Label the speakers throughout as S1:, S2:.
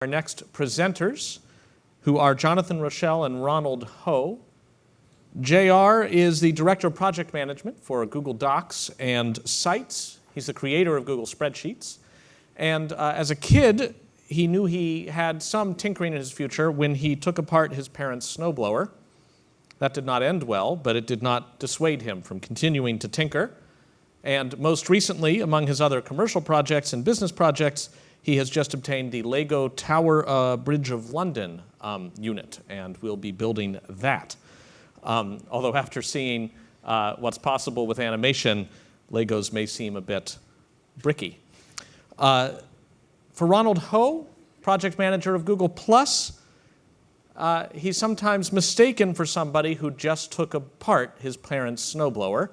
S1: Our next presenters, who are Jonathan Rochelle and Ronald Ho. JR is the Director of Project Management for Google Docs and Sites. He's the creator of Google Spreadsheets. And as a kid, he knew he had some tinkering in his future when he took apart his parents' snowblower. That did not end well, but it did not dissuade him from continuing to tinker. And most recently, among his other commercial projects and business projects, he has just obtained the Lego Tower Bridge of London unit, and will be building that. Although after seeing what's possible with animation, Legos may seem a bit bricky. For Ronald Ho, project manager of Google+, he's sometimes mistaken for somebody who just took apart his parents' snowblower,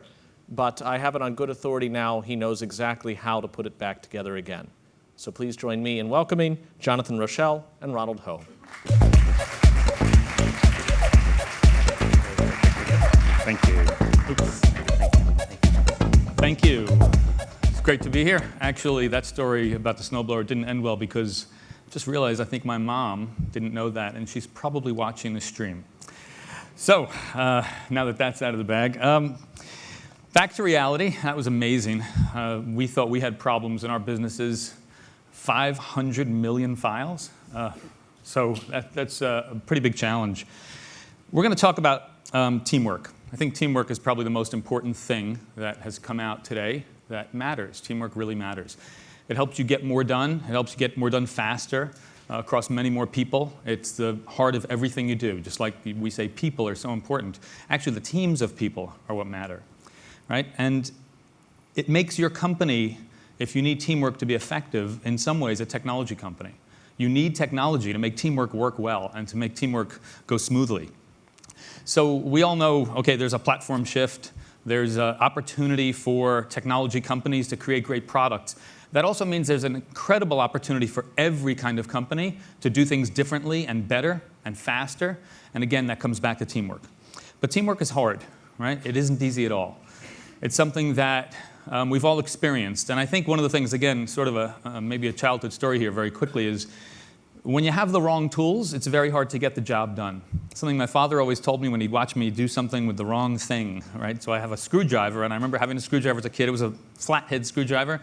S1: but I have it on good authority now he knows exactly how to put it back together again. So please join me in welcoming Jonathan Rochelle and Ronald Ho.
S2: Thank you. Thank you. It's great to be here. Actually, that story about the snowblower didn't end well because I just realized I think my mom didn't know that, and she's probably watching the stream. So now that that's out of the bag, back to reality. That was amazing. We thought we had problems in our businesses. 500 million files. So that's a pretty big challenge. We're going to talk about teamwork. I think teamwork is probably the most important thing that has come out today that matters. Teamwork really matters. It helps you get more done. It helps you get more done faster across many more people. It's the heart of everything you do. Just like we say people are so important. Actually, the teams of people are what matter, right? And it makes your company, if you need teamwork to be effective, in some ways a technology company. You need technology to make teamwork work well and to make teamwork go smoothly. So we all know, okay, there's a platform shift. There's an opportunity for technology companies to create great products. That also means there's an incredible opportunity for every kind of company to do things differently and better and faster. And again, that comes back to teamwork. But teamwork is hard, right? It isn't easy at all. It's something that we've all experienced. And I think one of the things, again, sort of maybe a childhood story here very quickly, is when you have the wrong tools, it's very hard to get the job done. Something my father always told me when he'd watch me do something with the wrong thing, right? So I have a screwdriver, and I remember having a screwdriver as a kid. It was a flathead screwdriver,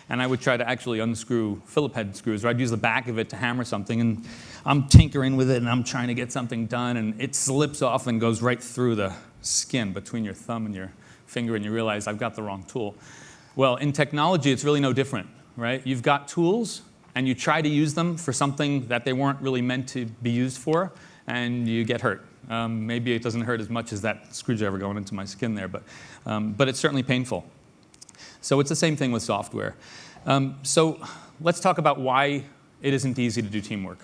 S2: and I would try to actually unscrew Phillip head screws, or I'd use the back of it to hammer something, and I'm tinkering with it, and I'm trying to get something done, and it slips off and goes right through the skin between your thumb and your finger, and you realize I've got the wrong tool. Well, in technology, it's really no different, right? You've got tools, and you try to use them for something that they weren't really meant to be used for, and you get hurt. Maybe it doesn't hurt as much as that screwdriver going into my skin there, but it's certainly painful. So it's the same thing with software. So let's talk about why it isn't easy to do teamwork.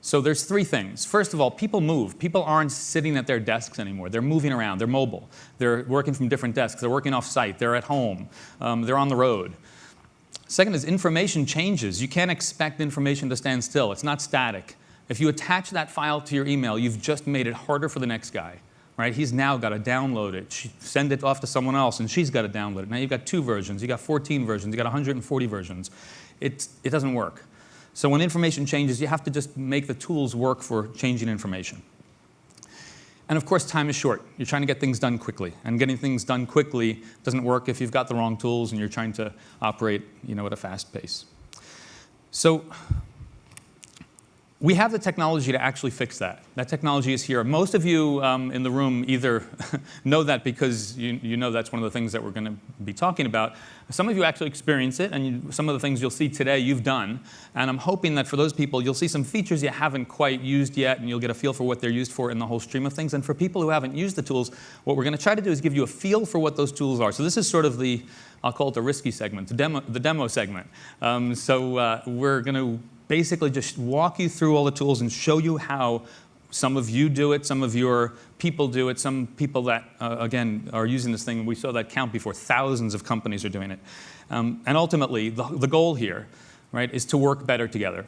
S2: So there's three things. First of all, people move. People aren't sitting at their desks anymore. They're moving around. They're mobile. They're working from different desks. They're working off-site. They're at home. They're on the road. Second is information changes. You can't expect information to stand still. It's not static. If you attach that file to your email, you've just made it harder for the next guy, right? He's now got to download it, send it off to someone else, and she's got to download it. Now you've got 2 versions, you've got 14 versions, you've got 140 versions. It doesn't work. So when information changes, you have to just make the tools work for changing information. And of course, time is short. You're trying to get things done quickly. And getting things done quickly doesn't work if you've got the wrong tools and you're trying to operate, at a fast pace. So we have the technology to actually fix that. That technology is here. Most of you in the room either know that because you know that's one of the things that we're going to be talking about. Some of you actually experience it, and some of the things you'll see today you've done. And I'm hoping that for those people, you'll see some features you haven't quite used yet, and you'll get a feel for what they're used for in the whole stream of things. And for people who haven't used the tools, what we're going to try to do is give you a feel for what those tools are. So this is sort of I'll call it the risky segment, the demo segment. We're going to basically just walk you through all the tools and show you how some of you do it, some of your people do it, some people that, again, are using this thing. We saw that count before. Thousands of companies are doing it. And ultimately, the goal here, right, is to work better together.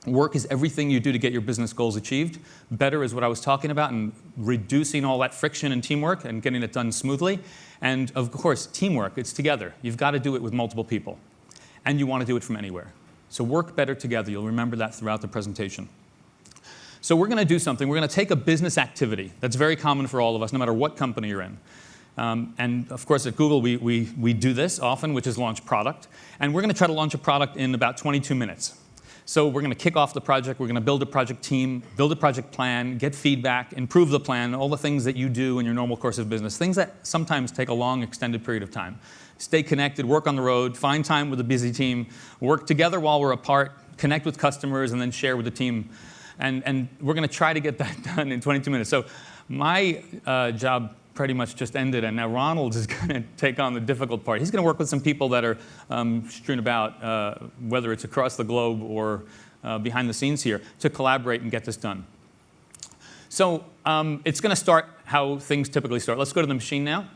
S2: Work is everything you do to get your business goals achieved. Better is what I was talking about, and reducing all that friction and teamwork and getting it done smoothly. And of course, teamwork, it's together. You've got to do it with multiple people. And you want to do it from anywhere. So work better together. You'll remember that throughout the presentation. So we're going to do something. We're going to take a business activity that's very common for all of us, no matter what company you're in. And of course, at Google, we do this often, which is launch product. And we're going to try to launch a product in about 22 minutes. So we're going to kick off the project. We're going to build a project team, build a project plan, get feedback, improve the plan, all the things that you do in your normal course of business, things that sometimes take a long, extended period of time. Stay connected, work on the road, find time with a busy team, work together while we're apart, connect with customers, and then share with the team. And we're going to try to get that done in 22 minutes. So my job pretty much just ended, and now Ronald is going to take on the difficult part. He's going to work with some people that are strewn about, whether it's across the globe or behind the scenes here, to collaborate and get this done. So it's going to start how things typically start. Let's go to the machine now.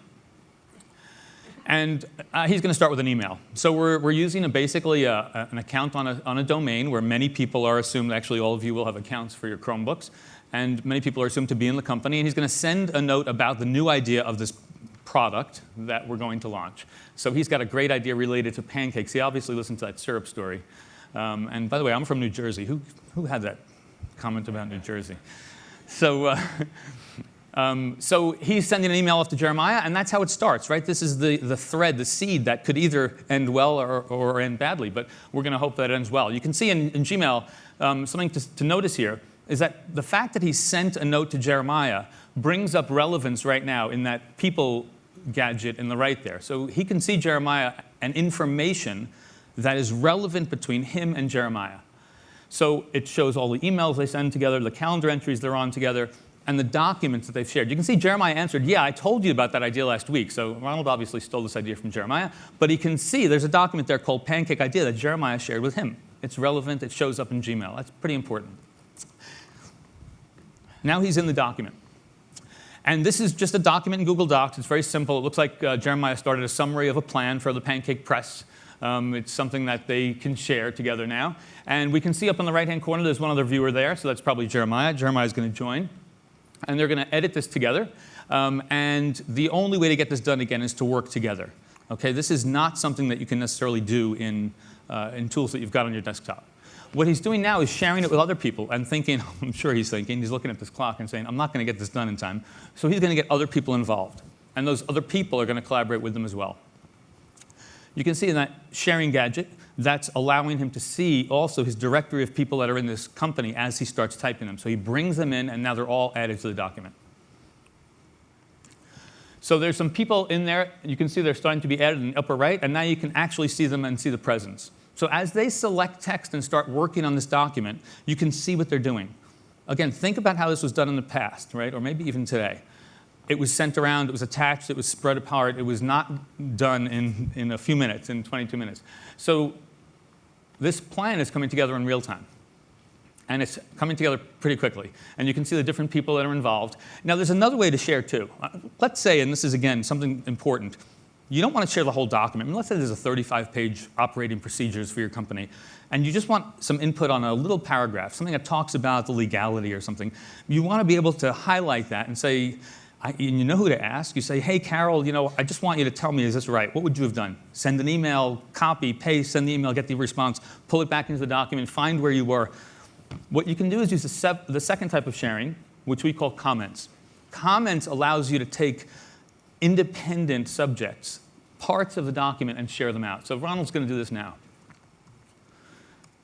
S2: And he's going to start with an email. So we're using basically an account on a domain where many people are assumed, actually all of you will have accounts for your Chromebooks, and many people are assumed to be in the company. And he's going to send a note about the new idea of this product that we're going to launch. So he's got a great idea related to pancakes. He obviously listened to that syrup story. And by the way, I'm from New Jersey. Who had that comment about New Jersey? So he's sending an email off to Jeremiah, and that's how it starts, right? This is the thread, the seed that could either end well or end badly, but we're going to hope that it ends well. You can see in Gmail, something to notice here is that the fact that he sent a note to Jeremiah brings up relevance right now in that people gadget in the right there. So he can see Jeremiah and information that is relevant between him and Jeremiah. So it shows all the emails they send together, the calendar entries they're on together, and the documents that they've shared. You can see Jeremiah answered, yeah, I told you about that idea last week. So Ronald obviously stole this idea from Jeremiah, but he can see there's a document there called Pancake Idea that Jeremiah shared with him. It's relevant, it shows up in Gmail. That's pretty important. Now he's in the document. And this is just a document in Google Docs. It's very simple. It looks like Jeremiah started a summary of a plan for the Pancake Press. It's something that they can share together now. And we can see up in the right-hand corner, there's one other viewer there, so that's probably Jeremiah. Jeremiah's going to join. And they're going to edit this together. And the only way to get this done, again, is to work together. Okay? This is not something that you can necessarily do in tools that you've got on your desktop. What he's doing now is sharing it with other people and thinking, I'm sure he's thinking, he's looking at this clock and saying, I'm not going to get this done in time. So he's going to get other people involved. And those other people are going to collaborate with them as well. You can see in that sharing gadget, that's allowing him to see also his directory of people that are in this company as he starts typing them. So he brings them in, and now they're all added to the document. So there's some people in there. You can see they're starting to be added in the upper right, and now you can actually see them and see the presence. So as they select text and start working on this document, you can see what they're doing. Again, think about how this was done in the past, right? Or maybe even today. It was sent around, it was attached, it was spread apart. It was not done in a few minutes, in 22 minutes. So this plan is coming together in real time. And it's coming together pretty quickly. And you can see the different people that are involved. Now, there's another way to share, too. Let's say, and this is, again, something important, you don't want to share the whole document. I mean, let's say there's a 35-page operating procedures for your company, and you just want some input on a little paragraph, something that talks about the legality or something. You want to be able to highlight that and say, you know who to ask. You say, hey, Carol, I just want you to tell me, is this right? What would you have done? Send an email, copy, paste, send the email, get the response, pull it back into the document, find where you were. What you can do is use the second type of sharing, which we call comments. Comments allows you to take independent subjects, parts of the document, and share them out. So Ronald's going to do this now.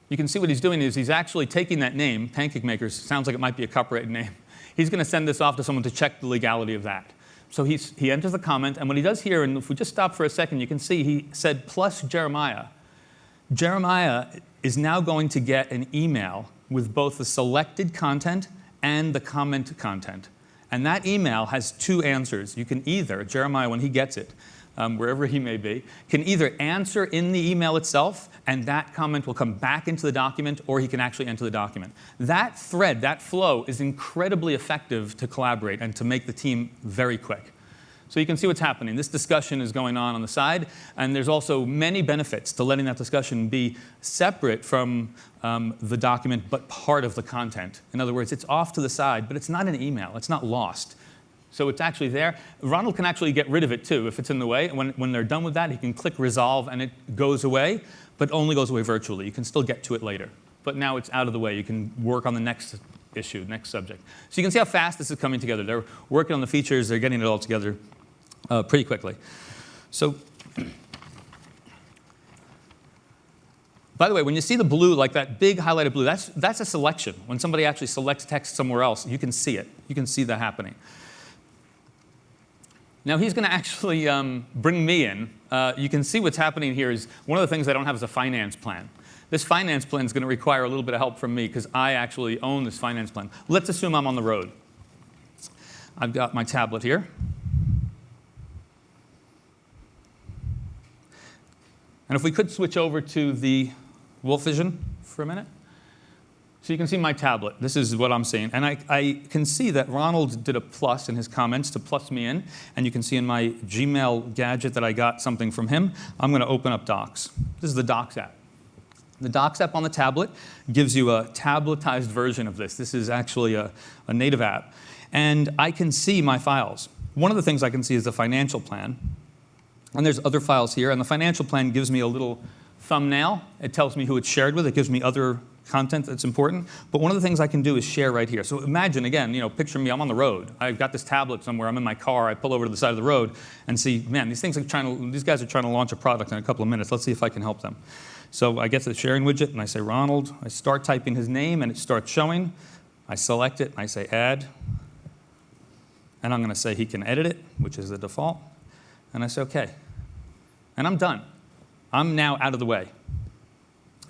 S2: You can see what he's doing is he's actually taking that name, Pancake Makers, sounds like it might be a copyrighted name. He's going to send this off to someone to check the legality of that. So he enters the comment, and what he does here, and if we just stop for a second, you can see he said plus Jeremiah. Jeremiah is now going to get an email with both the selected content and the comment content. And that email has two answers. You can either, Jeremiah, when he gets it, wherever he may be, can either answer in the email itself, and that comment will come back into the document, or he can actually enter the document. That thread, that flow, is incredibly effective to collaborate and to make the team very quick. So you can see what's happening. This discussion is going on the side, and there's also many benefits to letting that discussion be separate from the document, but part of the content. In other words, it's off to the side, but it's not an email. It's not lost. So it's actually there. Ronald can actually get rid of it too if it's in the way. When they're done with that, he can click resolve and it goes away, but only goes away virtually. You can still get to it later. But now it's out of the way. You can work on the next issue, next subject. So you can see how fast this is coming together. They're working on the features. They're getting it all together pretty quickly. So, by the way, when you see the blue, like that big highlighted blue, that's a selection. When somebody actually selects text somewhere else, you can see it. You can see that happening. Now he's going to actually bring me in. You can see what's happening here is one of the things I don't have is a finance plan. This finance plan is going to require a little bit of help from me because I actually own this finance plan. Let's assume I'm on the road. I've got my tablet here. And if we could switch over to the Wolf Vision for a minute. So you can see my tablet. This is what I'm seeing. And I can see that Ronald did a plus in his comments to plus me in. And you can see in my Gmail gadget that I got something from him. I'm going to open up Docs. This is the Docs app. The Docs app on the tablet gives you a tabletized version of this. This is actually a native app. And I can see my files. One of the things I can see is the financial plan. And there's other files here. And the financial plan gives me a little thumbnail. It tells me who it's shared with. It gives me other content that's important. But one of the things I can do is share right here. So imagine, again, picture me, I'm on the road. I've got this tablet somewhere. I'm in my car. I pull over to the side of the road and see, man, these guys are trying to launch a product in a couple of minutes. Let's see if I can help them. So I get to the sharing widget, and I say Ronald. I start typing his name, and it starts showing. I select it, and I say Add. And I'm going to say he can edit it, which is the default. And I say OK. And I'm done. I'm now out of the way.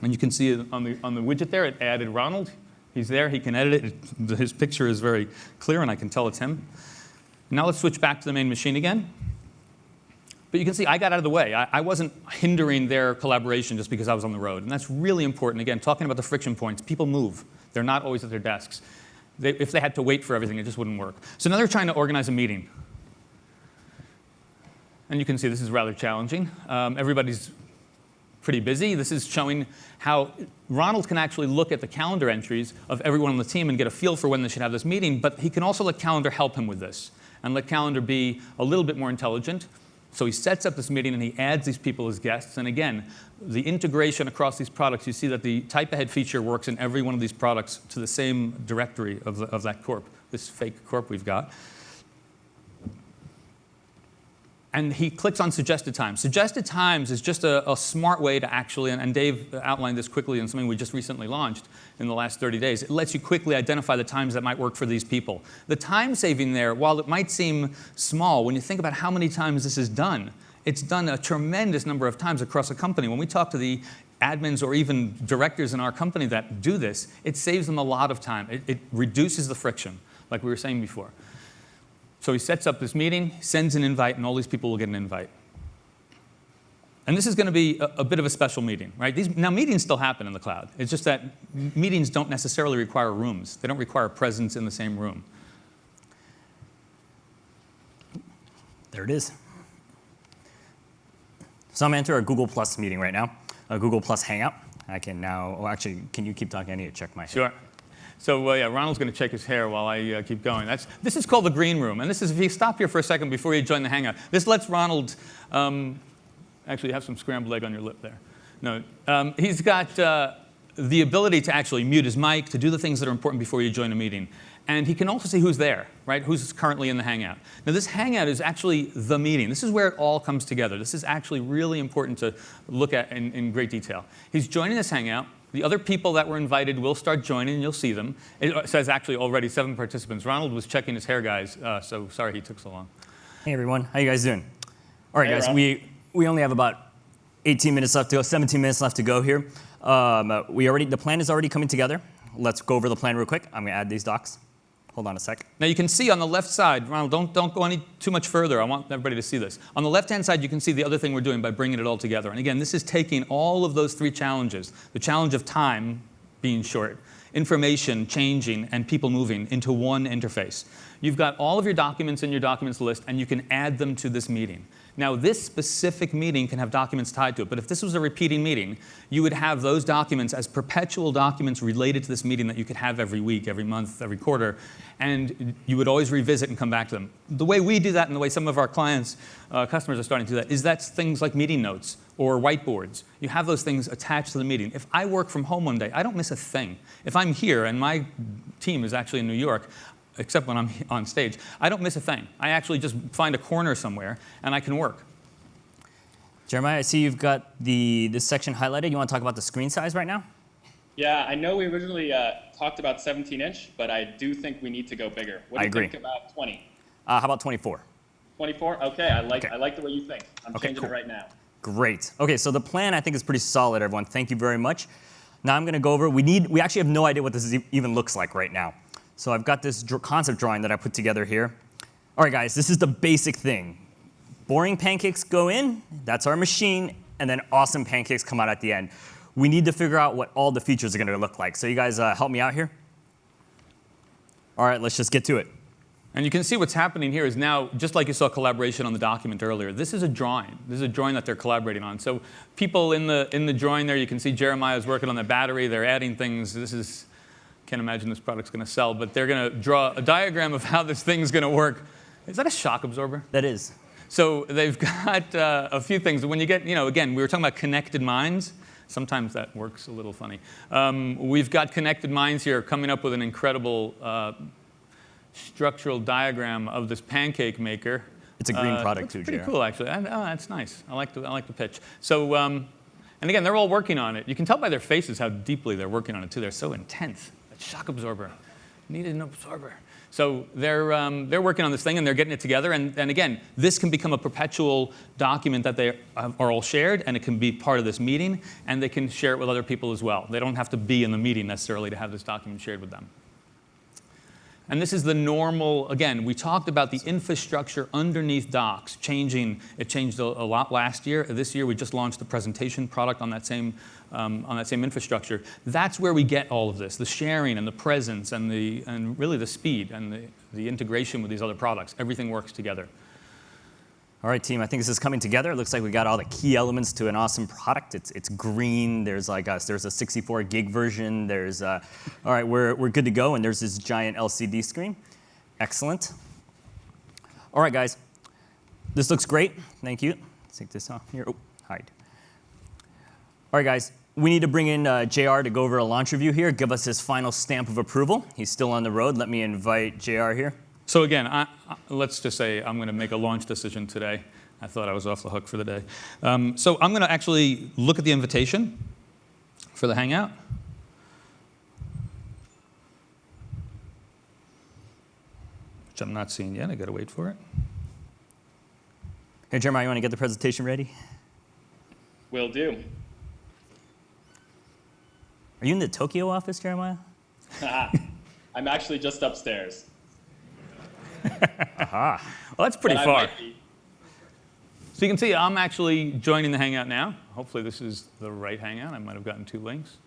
S2: And you can see it on the widget there, it added Ronald. He's there. He can edit it. His picture is very clear, and I can tell it's him. Now let's switch back to the main machine again. But you can see I got out of the way. I wasn't hindering their collaboration just because I was on the road. And that's really important. Again, talking about the friction points, people move. They're not always at their desks. If they had to wait for everything, it just wouldn't work. So now they're trying to organize a meeting. And you can see this is rather challenging. Everybody's pretty busy. This is showing how Ronald can actually look at the calendar entries of everyone on the team and get a feel for when they should have this meeting. But he can also let calendar help him with this and let calendar be a little bit more intelligent. So he sets up this meeting and he adds these people as guests. And again, the integration across these products, you see that the type ahead feature works in every one of these products to the same directory of that corp, this fake corp we've got. And he clicks on suggested times. Suggested times is just a smart way to actually, and Dave outlined this quickly in something we just recently launched in the last 30 days. It lets you quickly identify the times that might work for these people. The time saving there, while it might seem small, when you think about how many times this is done, it's done a tremendous number of times across a company. When we talk to the admins or even directors in our company that do this, it saves them a lot of time. It reduces the friction, like we were saying before. So he sets up this meeting, sends an invite, and all these people will get an invite. And this is going to be a bit of a special meeting, right? Now, meetings still happen in the cloud. It's just that meetings don't necessarily require rooms. They don't require presence in the same room.
S3: There it is. So I'm entering a Google Plus meeting right now, a Google Plus Hangout. I can now, oh, actually, can you keep talking? I need to check my hair.
S2: Sure. So yeah, Ronald's going to check his hair while I keep going. This is called the green room. And this is, if you stop here for a second before you join the Hangout, this lets Ronald, actually you have some scrambled egg on your lip there. No, he's got the ability to actually mute his mic, to do the things that are important before you join a meeting. And he can also see who's there, right? Who's currently in the Hangout. Now this Hangout is actually the meeting. This is where it all comes together. This is actually really important to look at in great detail. He's joining this Hangout. The other people that were invited will start joining, and you'll see them. It says actually already 7 participants. Ronald was checking his hair, guys, so sorry he took so long.
S3: Hey, everyone. How you guys doing? All right, guys, we only have about 18 minutes left to go, 17 minutes left to go here. The plan is already coming together. Let's go over the plan real quick. I'm going to add these docs. Hold on a sec.
S2: Now you can see on the left side, Ronald, don't go any too much further. I want everybody to see this. On the left-hand side, you can see the other thing we're doing by bringing it all together. And again, this is taking all of those 3 challenges, the challenge of time being short, information changing, and people moving into one interface. You've got all of your documents in your documents list, and you can add them to this meeting. Now, this specific meeting can have documents tied to it, but if this was a repeating meeting, you would have those documents as perpetual documents related to this meeting that you could have every week, every month, every quarter, and you would always revisit and come back to them. The way we do that and the way some of our clients, customers are starting to do that is that's things like meeting notes or whiteboards. You have those things attached to the meeting. If I work from home one day, I don't miss a thing. If I'm here and my team is actually in New York, except when I'm on stage, I don't miss a thing. I actually just find a corner somewhere and I can work.
S3: Jeremiah, I see you've got this section highlighted. You want to talk about the screen size right now?
S4: Yeah, I know we originally talked about 17-inch, but I do think we need to go bigger. What do you think about 20?
S3: How about 24?
S4: 24? Okay, I like the way you think. I'm changing it right now.
S3: Great. Okay, so the plan I think is pretty solid, everyone. Thank you very much. Now I'm going to go over. We actually have no idea what this even looks like right now. So I've got this concept drawing that I put together here. All right, guys, this is the basic thing. Boring pancakes go in, that's our machine, and then awesome pancakes come out at the end. We need to figure out what all the features are going to look like. So you guys help me out here? All right, let's just get to it.
S2: And you can see what's happening here is now, just like you saw collaboration on the document earlier, this is a drawing. This is a drawing that they're collaborating on. So people in the drawing there, you can see Jeremiah is working on the battery. They're adding things. Can't imagine this product's going to sell, but they're going to draw a diagram of how this thing's going to work. Is that a shock absorber?
S3: That is.
S2: So they've got a few things. When you get, again, we were talking about connected minds. Sometimes that works a little funny. We've got connected minds here coming up with an incredible structural diagram of this pancake maker.
S3: It's a green product too,
S2: It's pretty
S3: Jared.
S2: cool, actually. Oh, that's nice. I like the pitch. So, and again, they're all working on it. You can tell by their faces how deeply they're working on it too. They're so intense. That shock absorber. Needed an absorber. So they're working on this thing and they're getting it together. And again, this can become a perpetual document that they are all shared, and it can be part of this meeting, and they can share it with other people as well. They don't have to be in the meeting necessarily to have this document shared with them. And this is the normal, again, we talked about the infrastructure underneath Docs changing. It changed a lot last year. This year we just launched the presentation product on that same infrastructure. That's where we get all of this, the sharing and the presence and really the speed and the integration with these other products. Everything works together.
S3: All right, team, I think this is coming together. It looks like we got all the key elements to an awesome product. It's green. There's a 64 gig version. All right, we're good to go. And there's this giant LCD screen. Excellent. All right, guys, this looks great. Thank you. Let's take this off here. Oh, hide. All right, guys, we need to bring in JR to go over a launch review here, give us his final stamp of approval. He's still on the road. Let me invite JR here.
S2: So again, let's just say I'm going to make a launch decision today. I thought I was off the hook for the day. So I'm going to actually look at the invitation for the Hangout. Which I'm not seeing yet. I got to wait for it.
S3: Hey, Jeremiah, you want to get the presentation ready?
S4: Will do.
S3: Are you in the Tokyo office, Jeremiah?
S4: I'm actually just upstairs.
S3: Aha.
S2: Well, that's pretty
S4: But I
S2: far.
S4: might be.
S2: So you can see I'm actually joining the Hangout now. Hopefully this is the right Hangout. I might have gotten two links.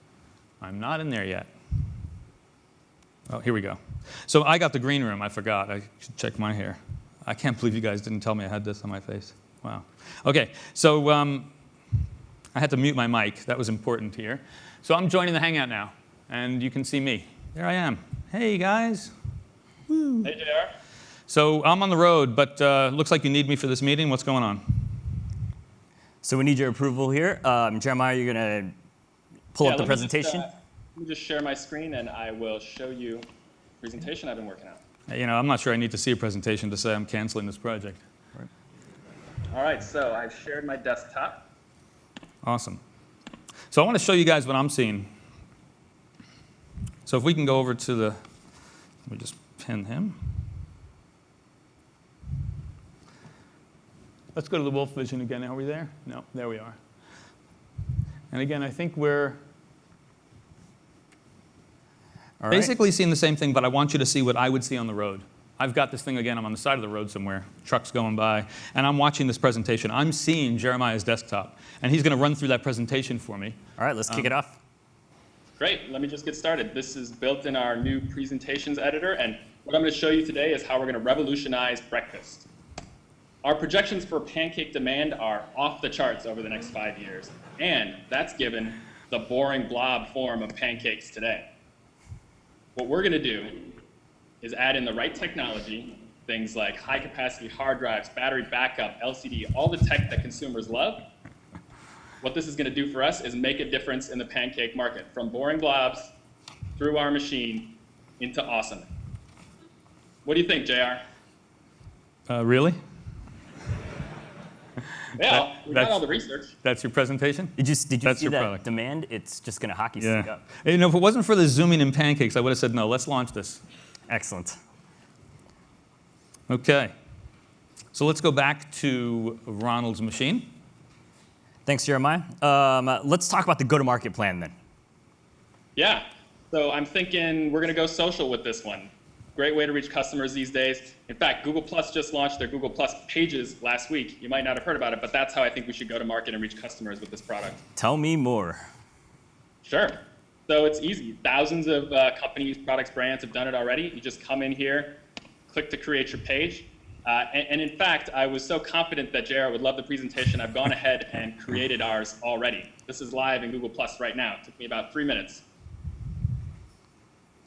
S2: I'm not in there yet. Oh, here we go. So I got the green room. I forgot. I should check my hair. I can't believe you guys didn't tell me I had this on my face. Wow. Okay, so I had to mute my mic. That was important here. So I'm joining the Hangout now, and you can see me. There I am. Hey, guys. Woo.
S4: Hey, JR.
S2: So I'm on the road, but looks like you need me for this meeting. What's going on?
S3: So we need your approval here. Jeremiah, you're going to pull up the presentation?
S4: Let me just share my screen, and I will show you the presentation I've been working on.
S2: I'm not sure I need to see a presentation to say I'm canceling this project.
S4: All right, so I've shared my desktop.
S2: Awesome. So I want to show you guys what I'm seeing. So if we can go over to let me just pin him. Let's go to the Wolf Vision again. Are we there? No, there we are. And again, I think we're basically seeing the same thing, but I want you to see what I would see on the road. I've got this thing again. I'm on the side of the road somewhere. Trucks going by. And I'm watching this presentation. I'm seeing Jeremiah's desktop. And he's going to run through that presentation for me.
S3: All right, let's kick it off.
S4: Great. Let me just get started. This is built in our new presentations editor. And What I'm going to show you today is how we're going to revolutionize breakfast. Our projections for pancake demand are off the charts over the next 5 years, and that's given the boring blob form of pancakes today. What we're going to do is add in the right technology, things like high-capacity hard drives, battery backup, LCD, all the tech that consumers love. What this is going to do for us is make a difference in the pancake market, from boring blobs through our machine into awesome. What do you think, JR?
S2: Really?
S4: Yeah, we got all the research.
S2: That's your presentation?
S3: Did you see
S2: That's your
S3: that
S2: product.
S3: demand? It's just going to hockey stick up.
S2: You know, if it wasn't for the zooming in pancakes, I would have said, no, let's launch this.
S3: Excellent.
S2: Okay. So let's go back to Ronald's machine.
S3: Thanks, Jeremiah. Let's talk about the go-to-market plan then.
S4: Yeah, so I'm thinking we're going to go social with this one. Great way to reach customers these days. In fact, Google Plus just launched their Google Plus pages last week. You might not have heard about it, but that's how I think we should go to market and reach customers with this product.
S3: Tell me more.
S4: Sure. So it's easy. Thousands of companies, products, brands have done it already. You just come in here, click to create your page. And in fact, I was so confident that JR would love the presentation, I've gone ahead and created ours already. This is live in Google Plus right now. It took me about 3 minutes.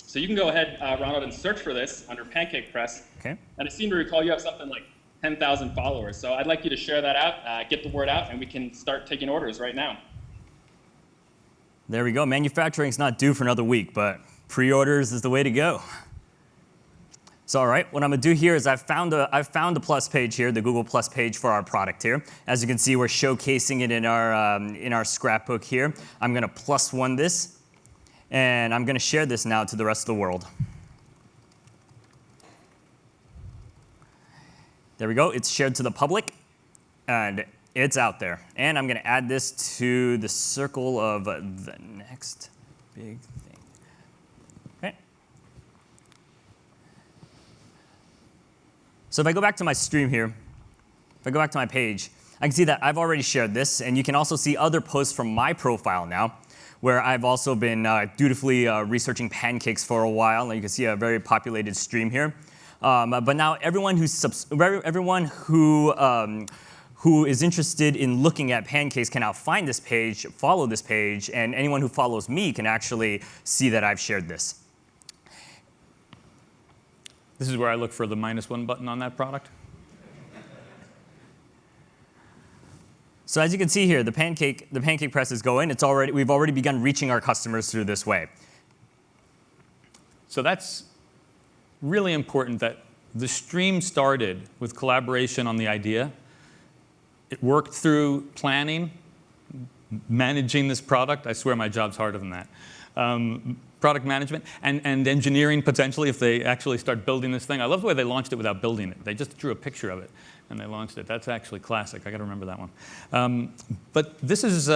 S4: So you can go ahead, Ronald, and search for this under Pancake Press.
S3: Okay.
S4: And I seem to recall you have something like 10,000 followers. So I'd like you to share that out, get the word out, and we can start taking orders right now.
S3: There we go. Manufacturing's not due for another week, but pre-orders is the way to go. So, all right, what I'm going to do here is I've found the Plus page here, the Google Plus page for our product here. As you can see, we're showcasing it in our scrapbook here. I'm going to +1 this. And I'm going to share this now to the rest of the world. There we go. It's shared to the public, and it's out there. And I'm going to add this to the circle of the next big thing. Okay. So if I go back to my stream here, if I go back to my page, I can see that I've already shared this, and you can also see other posts from my profile now, where I've also been dutifully researching pancakes for a while. And you can see a very populated stream here. But now everyone who is interested in looking at pancakes can now find this page, follow this page, and anyone who follows me can actually see that I've shared this.
S2: This is where I look for the -1 button on that product.
S3: So as you can see here, the pancake press is going. We've already begun reaching our customers through this way.
S2: So that's really important that the stream started with collaboration on the idea. It worked through planning, managing this product. I swear my job's harder than that. Product management and engineering potentially if they actually start building this thing. I love the way they launched it without building it. They just drew a picture of it and they launched it. That's actually classic. I got to remember that one. But this is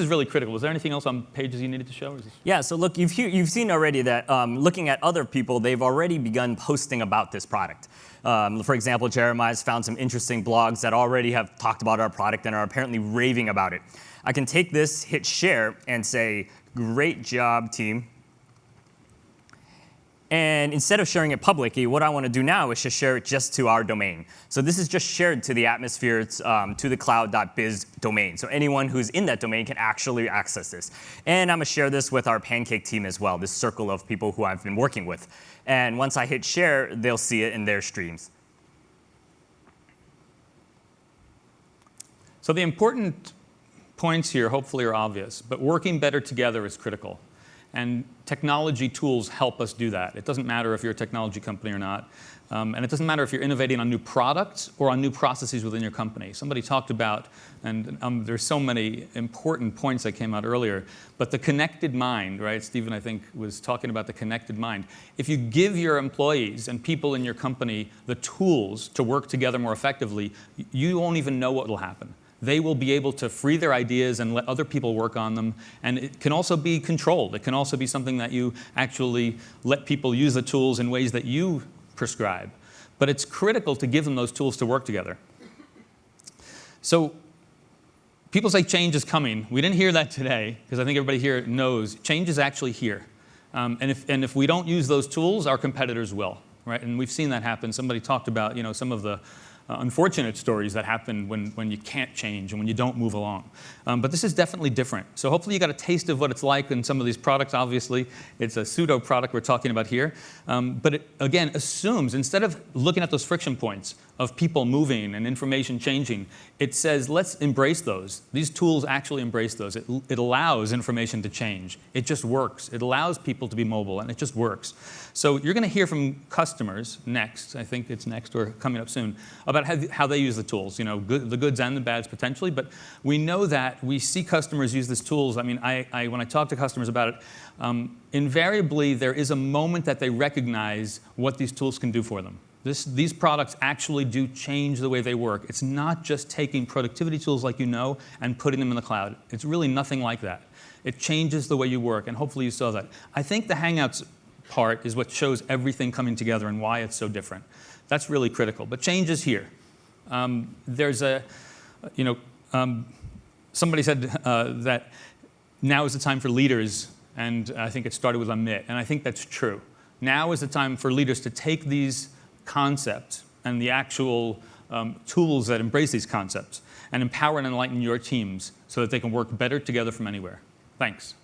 S2: really critical. Was there anything else on pages you needed to show?
S3: Yeah. So look, you've seen already that looking at other people, they've already begun posting about this product. For example, Jeremiah's found some interesting blogs that already have talked about our product and are apparently raving about it. I can take this, hit share, and say, "Great job, team." And instead of sharing it publicly, what I want to do now is just share it just to our domain. So this is just shared to the Atmosphere, to the cloud.biz domain. So anyone who's in that domain can actually access this. And I'm going to share this with our Pancake team as well, this circle of people who I've been working with. And once I hit share, they'll see it in their streams.
S2: So the important points here hopefully are obvious, but working better together is critical. And technology tools help us do that. It doesn't matter if you're a technology company or not. And it doesn't matter if you're innovating on new products or on new processes within your company. Somebody talked about, and there's so many important points that came out earlier, but the connected mind, right? Stephen, I think, was talking about the connected mind. If you give your employees and people in your company the tools to work together more effectively, you won't even know what will happen. They will be able to free their ideas and let other people work on them. And it can also be controlled. It can also be something that you actually let people use the tools in ways that you prescribe. But it's critical to give them those tools to work together. So people say change is coming. We didn't hear that today, because I think everybody here knows change is actually here. And if we don't use those tools, our competitors will. right? And we've seen that happen. Somebody talked about, some of the unfortunate stories that happen when you can't change and when you don't move along. But this is definitely different. So hopefully you got a taste of what it's like in some of these products. Obviously, it's a pseudo product we're talking about here. But it, again, assumes, instead of looking at those friction points of people moving and information changing, it says, let's embrace those. These tools actually embrace those. It allows information to change. It just works. It allows people to be mobile, and it just works. So you're going to hear from customers next, I think it's next or coming up soon, about how they use the tools, the goods and the bads potentially. But we know that we see customers use these tools. I mean, when I talk to customers about it, invariably there is a moment that they recognize what these tools can do for them. These products actually do change the way they work. It's not just taking productivity tools like and putting them in the cloud. It's really nothing like that. It changes the way you work, and hopefully you saw that. I think the Hangouts part is what shows everything coming together and why it's so different. That's really critical. But change is here. There's somebody said that now is the time for leaders, and I think it started with Amit, and I think that's true. Now is the time for leaders to take these concepts and the actual tools that embrace these concepts and empower and enlighten your teams so that they can work better together from anywhere. Thanks.